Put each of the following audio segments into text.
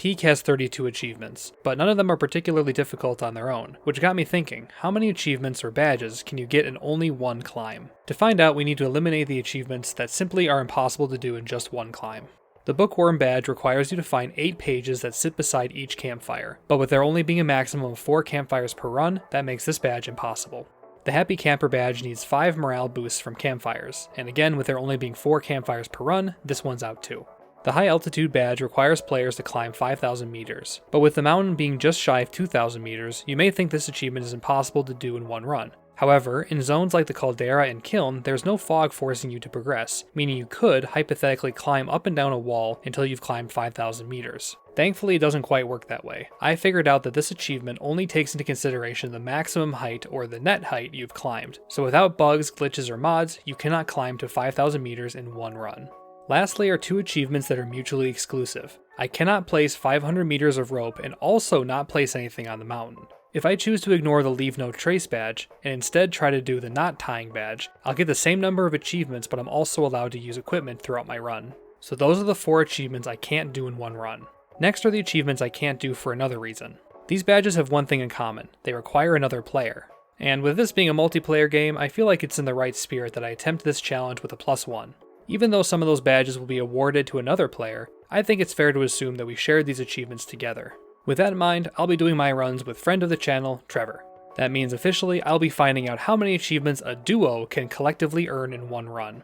Peak has 32 achievements, but none of them are particularly difficult on their own, which got me thinking, how many achievements or badges can you get in only one climb? To find out, we need to eliminate the achievements that simply are impossible to do in just one climb. The Bookworm badge requires you to find 8 pages that sit beside each campfire, but with there only being a maximum of 4 campfires per run, that makes this badge impossible. The Happy Camper badge needs 5 morale boosts from campfires, and again with there only being 4 campfires per run, this one's out too. The High Altitude badge requires players to climb 5,000 meters, but with the mountain being just shy of 2,000 meters, you may think this achievement is impossible to do in one run. However, in zones like the Caldera and Kiln, there's no fog forcing you to progress, meaning you could hypothetically climb up and down a wall until you've climbed 5,000 meters. Thankfully, it doesn't quite work that way. I figured out that this achievement only takes into consideration the maximum height or the net height you've climbed, so without bugs, glitches, or mods, you cannot climb to 5,000 meters in one run. Lastly are 2 achievements that are mutually exclusive. I cannot place 500 meters of rope and also not place anything on the mountain. If I choose to ignore the Leave No Trace badge, and instead try to do the Knot Tying badge, I'll get the same number of achievements, but I'm also allowed to use equipment throughout my run. So those are the 4 achievements I can't do in one run. Next are the achievements I can't do for another reason. These badges have one thing in common: they require another player. And with this being a multiplayer game, I feel like it's in the right spirit that I attempt this challenge with a +1. Even though some of those badges will be awarded to another player, I think it's fair to assume that we shared these achievements together. With that in mind, I'll be doing my runs with friend of the channel, Trevor. That means officially I'll be finding out how many achievements a duo can collectively earn in one run.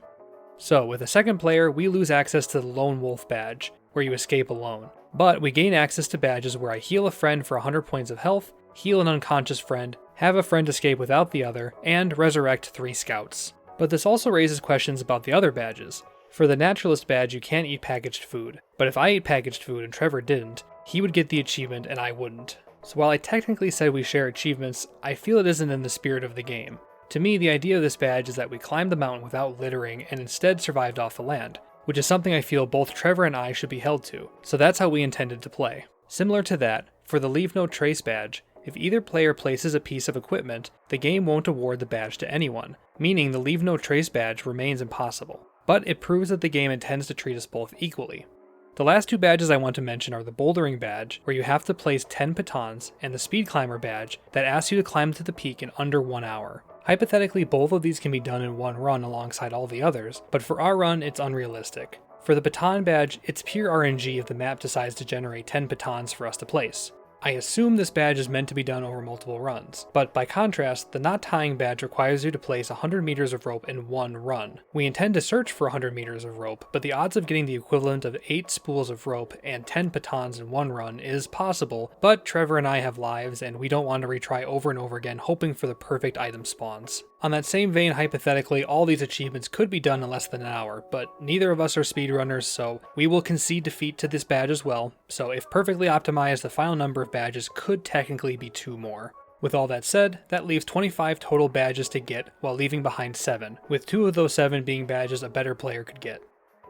So with a second player, we lose access to the Lone Wolf badge, where you escape alone. But we gain access to badges where I heal a friend for 100 points of health, heal an unconscious friend, have a friend escape without the other, and resurrect 3 scouts. But this also raises questions about the other badges. For the Naturalist badge, you can't eat packaged food, but if I ate packaged food and Trevor didn't, he would get the achievement and I wouldn't. So while I technically said we share achievements, I feel it isn't in the spirit of the game. To me, the idea of this badge is that we climbed the mountain without littering and instead survived off the land, which is something I feel both Trevor and I should be held to, so that's how we intended to play. Similar to that, for the Leave No Trace badge, if either player places a piece of equipment, the game won't award the badge to anyone, meaning the Leave No Trace badge remains impossible. But it proves that the game intends to treat us both equally. The last 2 badges I want to mention are the Bouldering badge, where you have to place 10 pitons, and the Speed Climber badge, that asks you to climb to the peak in under 1 hour. Hypothetically, both of these can be done in one run alongside all the others, but for our run, it's unrealistic. For the Baton badge, it's pure RNG if the map decides to generate 10 pitons for us to place. I assume this badge is meant to be done over multiple runs, but by contrast, the Knot Tying badge requires you to place 100 meters of rope in one run. We intend to search for 100 meters of rope, but the odds of getting the equivalent of 8 spools of rope and 10 pitons in one run is possible, but Trevor and I have lives and we don't want to retry over and over again hoping for the perfect item spawns. On that same vein, hypothetically, all these achievements could be done in less than an hour, but neither of us are speedrunners, so we will concede defeat to this badge as well, so if perfectly optimized, the final number of badges could technically be 2 more. With all that said, that leaves 25 total badges to get, while leaving behind 7, with 2 of those 7 being badges a better player could get.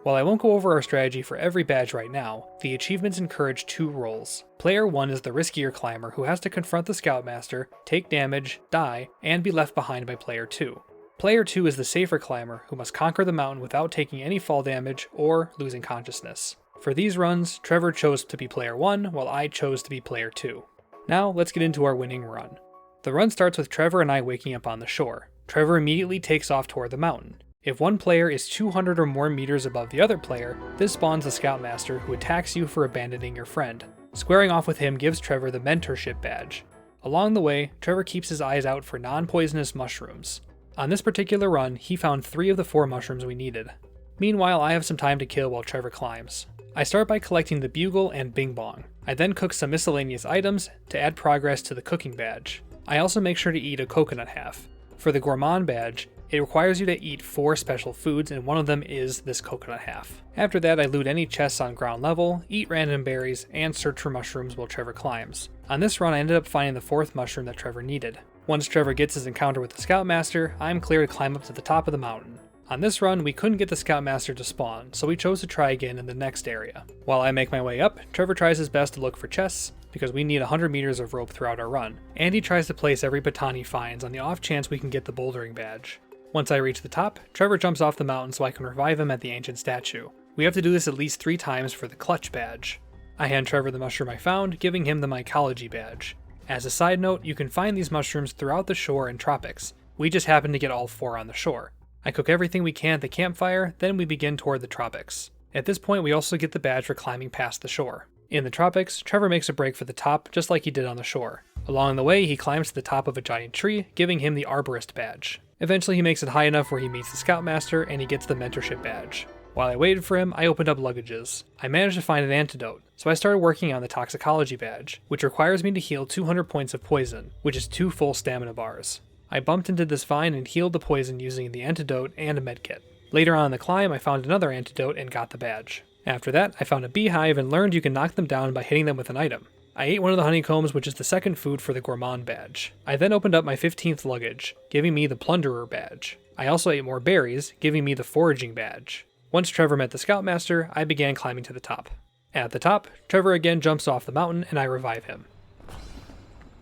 While I won't go over our strategy for every badge right now, the achievements encourage 2 roles. Player 1 is the riskier climber who has to confront the Scoutmaster, take damage, die, and be left behind by Player 2. Player 2 is the safer climber who must conquer the mountain without taking any fall damage or losing consciousness. For these runs, Trevor chose to be Player 1 while I chose to be Player 2. Now let's get into our winning run. The run starts with Trevor and I waking up on the shore. Trevor immediately takes off toward the mountain. If one player is 200 or more meters above the other player, this spawns the Scoutmaster who attacks you for abandoning your friend. Squaring off with him gives Trevor the Mentorship badge. Along the way, Trevor keeps his eyes out for non-poisonous mushrooms. On this particular run, he found 3 of the 4 mushrooms we needed. Meanwhile, I have some time to kill while Trevor climbs. I start by collecting the Bugle and Bing Bong. I then cook some miscellaneous items to add progress to the cooking badge. I also make sure to eat a coconut half. For the Gourmand badge, it requires you to eat 4 special foods, and one of them is this coconut half. After that, I loot any chests on ground level, eat random berries, and search for mushrooms while Trevor climbs. On this run, I ended up finding the 4th mushroom that Trevor needed. Once Trevor gets his encounter with the Scoutmaster, I'm clear to climb up to the top of the mountain. On this run, we couldn't get the Scoutmaster to spawn, so we chose to try again in the next area. While I make my way up, Trevor tries his best to look for chests, because we need 100 meters of rope throughout our run, and he tries to place every baton he finds on the off chance we can get the Bouldering badge. Once I reach the top, Trevor jumps off the mountain so I can revive him at the ancient statue. We have to do this at least 3 times for the Clutch badge. I hand Trevor the mushroom I found, giving him the mycology badge. As a side note, you can find these mushrooms throughout the shore and tropics. We just happen to get all 4 on the shore. I cook everything we can at the campfire, then we begin toward the tropics. At this point, we also get the badge for climbing past the shore. In the tropics, Trevor makes a break for the top, just like he did on the shore. Along the way, he climbs to the top of a giant tree, giving him the arborist badge. Eventually, he makes it high enough where he meets the scoutmaster, and he gets the mentorship badge. While I waited for him, I opened up luggages. I managed to find an antidote, so I started working on the toxicology badge, which requires me to heal 200 points of poison, which is 2 full stamina bars. I bumped into this vine and healed the poison using the antidote and a medkit. Later on in the climb, I found another antidote and got the badge. After that, I found a beehive and learned you can knock them down by hitting them with an item. I ate one of the honeycombs, which is the second food for the gourmand badge. I then opened up my 15th luggage, giving me the plunderer badge. I also ate more berries, giving me the foraging badge. Once Trevor met the scoutmaster, I began climbing to the top. At the top, Trevor again jumps off the mountain and I revive him.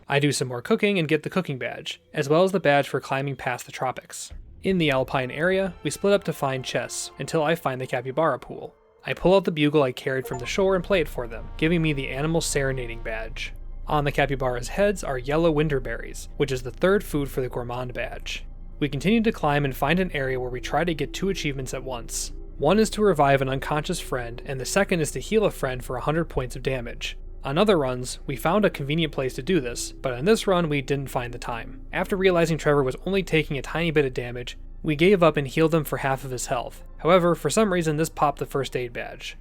I do some more cooking and get the cooking badge, as well as the badge for climbing past the tropics. In the alpine area, we split up to find chests until I find the capybara pool. I pull out the bugle I carried from the shore and play it for them, giving me the animal serenading badge. On the capybara's heads are yellow winterberries, which is the 3rd food for the gourmand badge. We continue to climb and find an area where we try to get 2 achievements at once. One is to revive an unconscious friend, and the second is to heal a friend for 100 points of damage. On other runs, we found a convenient place to do this, but on this run we didn't find the time. After realizing Trevor was only taking a tiny bit of damage, we gave up and healed him for half of his health. However, for some reason this popped the first aid badge.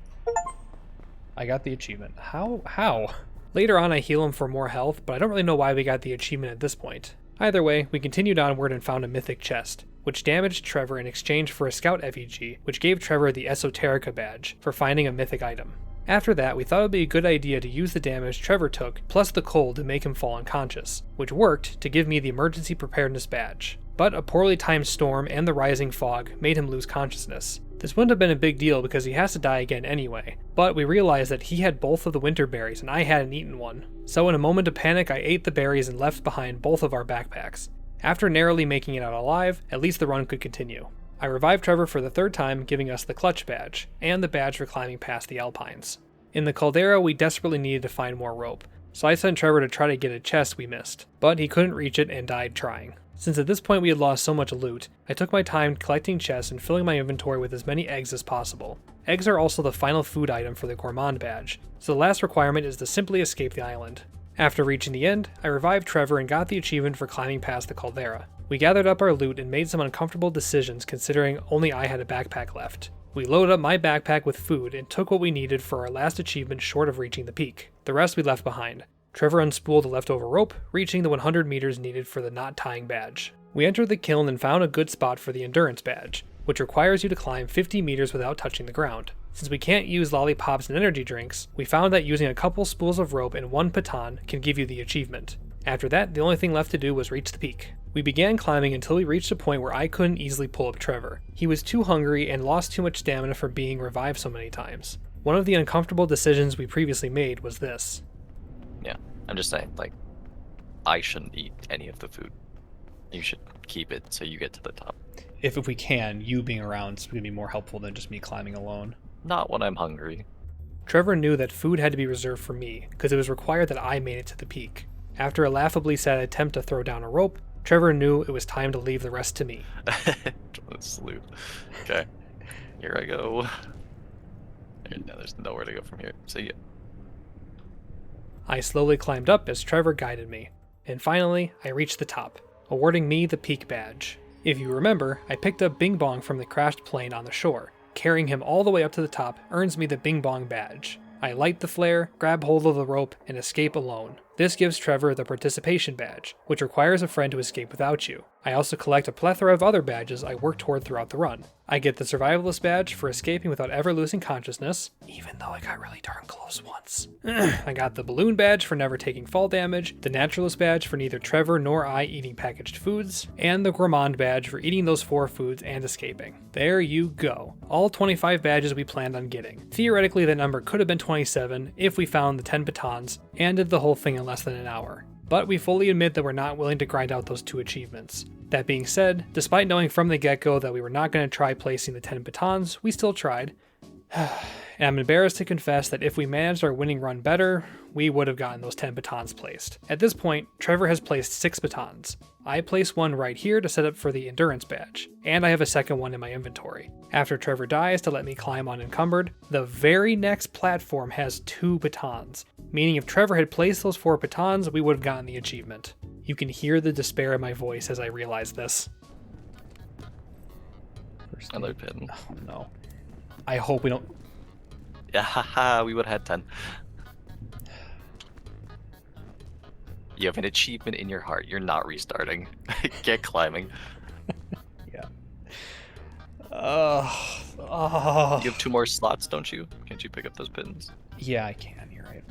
I got the achievement. How? Later on I heal him for more health, but I don't really know why we got the achievement at this point. Either way, we continued onward and found a mythic chest, which damaged Trevor in exchange for a scout effigy, which gave Trevor the Esoterica badge for finding a mythic item. After that, we thought it would be a good idea to use the damage Trevor took, plus the cold to make him fall unconscious, which worked to give me the emergency preparedness badge. But a poorly timed storm and the rising fog made him lose consciousness. This wouldn't have been a big deal because he has to die again anyway, but we realized that he had both of the winter berries and I hadn't eaten one. So in a moment of panic, I ate the berries and left behind both of our backpacks. After narrowly making it out alive, at least the run could continue. I revived Trevor for the 3rd time, giving us the clutch badge, and the badge for climbing past the alpines. In the caldera, we desperately needed to find more rope, so I sent Trevor to try to get a chest we missed, but he couldn't reach it and died trying. Since at this point we had lost so much loot, I took my time collecting chests and filling my inventory with as many eggs as possible. Eggs are also the final food item for the gourmand badge, so the last requirement is to simply escape the island. After reaching the end, I revived Trevor and got the achievement for climbing past the caldera. We gathered up our loot and made some uncomfortable decisions considering only I had a backpack left. We loaded up my backpack with food and took what we needed for our last achievement short of reaching the peak. The rest we left behind. Trevor unspooled the leftover rope, reaching the 100 meters needed for the knot tying badge. We entered the kiln and found a good spot for the endurance badge, which requires you to climb 50 meters without touching the ground. Since we can't use lollipops and energy drinks, we found that using a couple spools of rope and 1 baton can give you the achievement. After that, the only thing left to do was reach the peak. We began climbing until we reached a point where I couldn't easily pull up Trevor. He was too hungry and lost too much stamina from being revived so many times. One of the uncomfortable decisions we previously made was this. Yeah, I'm just saying, I shouldn't eat any of the food. You should keep it so you get to the top. If we can, you being around is going to be more helpful than just me climbing alone. Not when I'm hungry. Trevor knew that food had to be reserved for me, because it was required that I made it to the peak. After a laughably sad attempt to throw down a rope, Trevor knew it was time to leave the rest to me. Salute. Okay, here I go. There's nowhere to go from here. See ya. I slowly climbed up as Trevor guided me, and finally, I reached the top, awarding me the peak badge. If you remember, I picked up Bing Bong from the crashed plane on the shore. Carrying him all the way up to the top earns me the Bing Bong badge. I light the flare, grab hold of the rope, and escape alone. This gives Trevor the participation badge, which requires a friend to escape without you. I also collect a plethora of other badges I work toward throughout the run. I get the survivalist badge for escaping without ever losing consciousness, even though I got really darn close once. I got the balloon badge for never taking fall damage, the naturalist badge for neither Trevor nor I eating packaged foods, and the gourmand badge for eating those 4 foods and escaping. There you go. All 25 badges we planned on getting. Theoretically, the number could have been 27 if we found the 10 batons and did the whole thing in less than an hour. But we fully admit that we're not willing to grind out those 2 achievements. That being said, despite knowing from the get-go that we were not going to try placing the 10 batons, we still tried. And I'm embarrassed to confess that if we managed our winning run better, we would have gotten those 10 batons placed. At this point, Trevor has placed 6 batons. I place one right here to set up for the endurance badge, and I have a second one in my inventory. After Trevor dies to let me climb unencumbered, the very next platform has 2 batons, meaning if Trevor had placed those 4 batons, we would have gotten the achievement. You can hear the despair in my voice as I realize this. Another pin. Oh no. I hope we don't... Yeah, haha, we would have had 10. You have an achievement in your heart. You're not restarting. Get climbing. Yeah. You have 2 more slots, don't you? Can't you pick up those pins? Yeah, I can. You're right.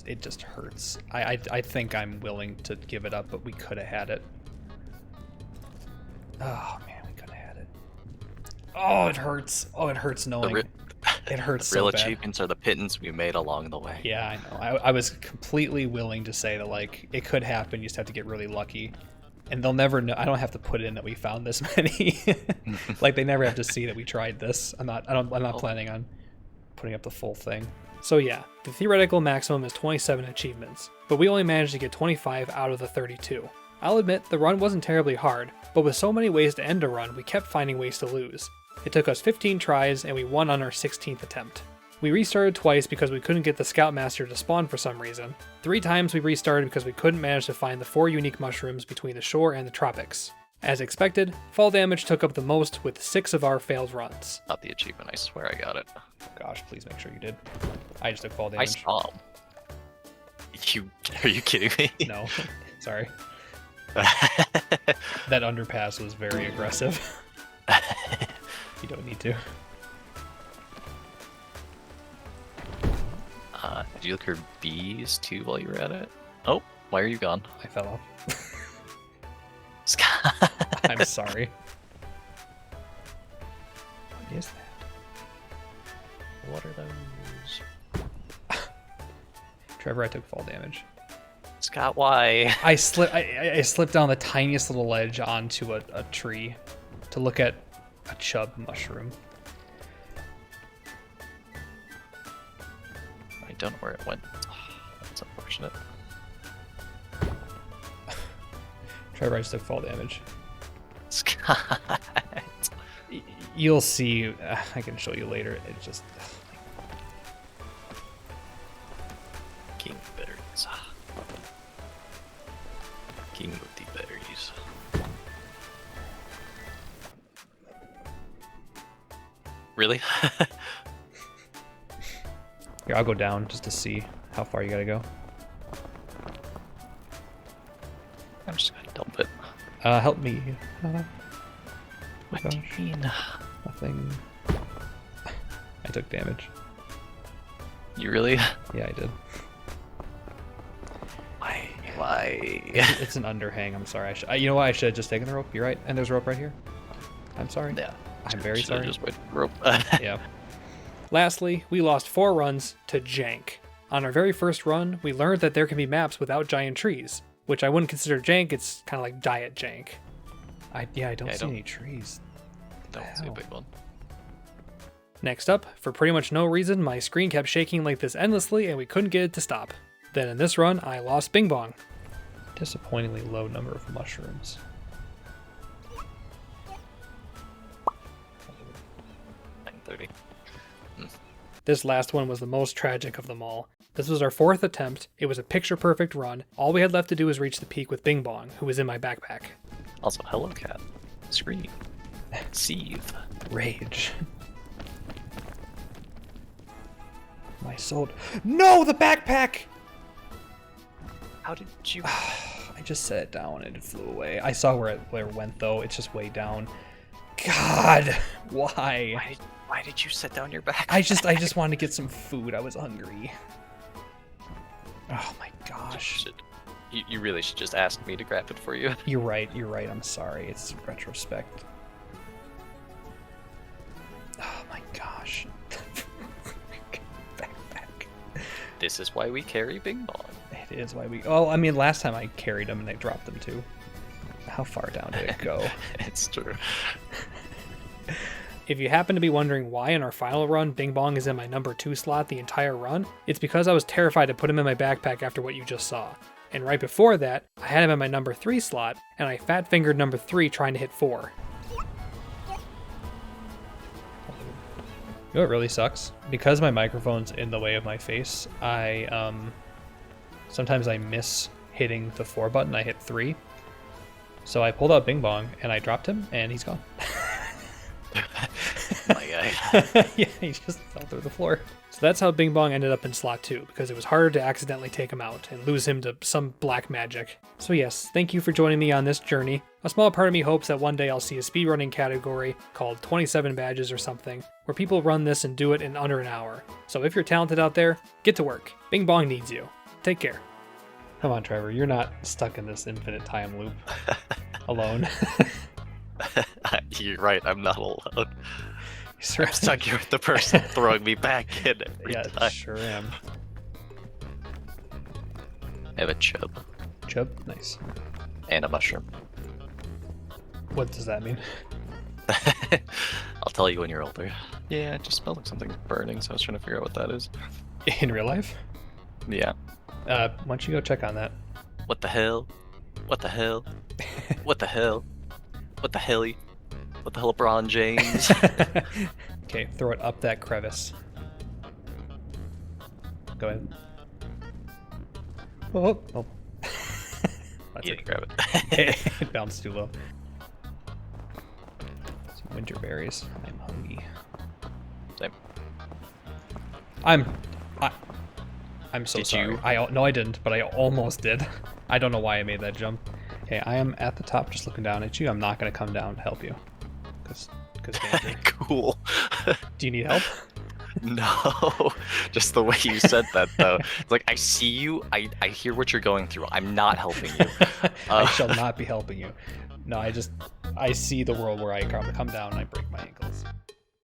It just hurts. I think I'm willing to give it up, but we could have had it. Oh man, we could have had it. Oh, it hurts. Oh, it hurts knowing. It hurts the real so bad. achievements are the pittance we made along the way. Yeah, I know. I was completely willing to say that, like, it could happen. You just have to get really lucky. And they'll never know. I don't have to put in that we found this many. Like, they never have to see that we tried this. I'm not planning on putting up the full thing. So yeah, the theoretical maximum is 27 achievements, but we only managed to get 25 out of the 32. I'll admit, the run wasn't terribly hard, but with so many ways to end a run, we kept finding ways to lose. It took us 15 tries, and we won on our 16th attempt. We restarted twice because we couldn't get the Scoutmaster to spawn for some reason. 3 times we restarted because we couldn't manage to find the 4 unique mushrooms between the shore and the tropics. As expected, fall damage took up the most with 6 of our failed runs. Not the achievement, I swear I got it. Oh gosh, please make sure you did. I just took fall I damage. saw him. Are you kidding me? No, sorry. That underpass was very aggressive. You don't need to. Did you look for bees too while you were at it? Oh, why are you gone? I fell off. Scott. I'm sorry. What is that? What are those? Trevor, I took fall damage. Scott, why? I slipped down the tiniest little ledge onto a tree to look at a chub mushroom. I don't know where it went. That's unfortunate. Trevor, I just took fall damage. Scott. You'll see. I can show you later. It just... King berries. King of the berries. Really? Here, I'll go down just to see how far you gotta go. I'm just gonna dump it. Help me. What do you mean? Nothing. I took damage. You really? Yeah, I did. Why? It's an underhang. I'm sorry. You know what? I should have just taken the rope. You're right. And there's a rope right here. I'm sorry. Yeah. I'm very Should've sorry. Just waited for the rope. Yeah. Lastly, we lost 4 runs to jank. On our very first run, we learned that there can be maps without giant trees, which I wouldn't consider jank. It's kind of like diet jank. I don't see any trees. Don't see a big one. Next up, for pretty much no reason, my screen kept shaking like this endlessly and we couldn't get it to stop. Then in this run, I lost Bing Bong. Disappointingly low number of mushrooms. 9:30. This last one was the most tragic of them all. This was our 4th attempt. It was a picture-perfect run. All we had left to do was reach the peak with Bing Bong, who was in my backpack. Also, hello, cat. Scream. Seethe. Rage. My soul. No, the backpack! How did you... I just set it down and it flew away. I saw where it went, though. It's just way down. God, why? Why did you set down your back? I just wanted to get some food. I was hungry. Oh my gosh. You really should just ask me to grab it for you. You're right. I'm sorry. It's retrospect. Oh my gosh. Backpack. This is why we carry Bing Bong. It is why we... Well, I mean, last time I carried them and I dropped them too. How far down did it go? It's true. If you happen to be wondering why in our final run Bing Bong is in my number 2 slot the entire run, it's because I was terrified to put him in my backpack after what you just saw. And right before that, I had him in my number 3 slot, and I fat-fingered number 3 trying to hit 4. You know what really sucks? Because my microphone's in the way of my face, sometimes I miss hitting the 4 button, I hit 3. So I pulled out Bing Bong, and I dropped him, and he's gone. My guy. Yeah, he just fell through the floor. So that's how Bing Bong ended up in slot 2, because it was harder to accidentally take him out and lose him to some black magic. So yes, thank you for joining me on this journey. A small part of me hopes that one day I'll see a speedrunning category called 27 badges or something, where people run this and do it in under an hour. So if you're talented out there, get to work. Bing Bong needs you. Take care. Come on, Trevor, you're not stuck in this infinite time loop alone. You're right, I'm not alone. I'm I'm stuck here with the person throwing me back in every Yeah, time. sure am. I have a chub Chub? Nice. and a mushroom. What does that mean? I'll tell you when you're older. Yeah, it just smelled like something burning, so I was trying to figure out what that is. In real life? Yeah. Why don't you go check on that? What the hell? What the hell? What the hell? What the hell? What the hell, LeBron James? Okay, throw it up that crevice. Go ahead. Oh, oh. That's Yeah, it. grab it. It bounced too low. Some winter berries. I'm hungry. Same. I'm so Did sorry. you? No, I didn't, but I almost did. I don't know why I made that jump. Okay, I am at the top, just looking down at you. I'm not gonna come down to help you, because danger. Cool. Do you need help? No, just the way you said that though. It's like I see you, I hear what you're going through. I'm not helping you. I shall not be helping you. No, I see the world where I come down and I break my ankles.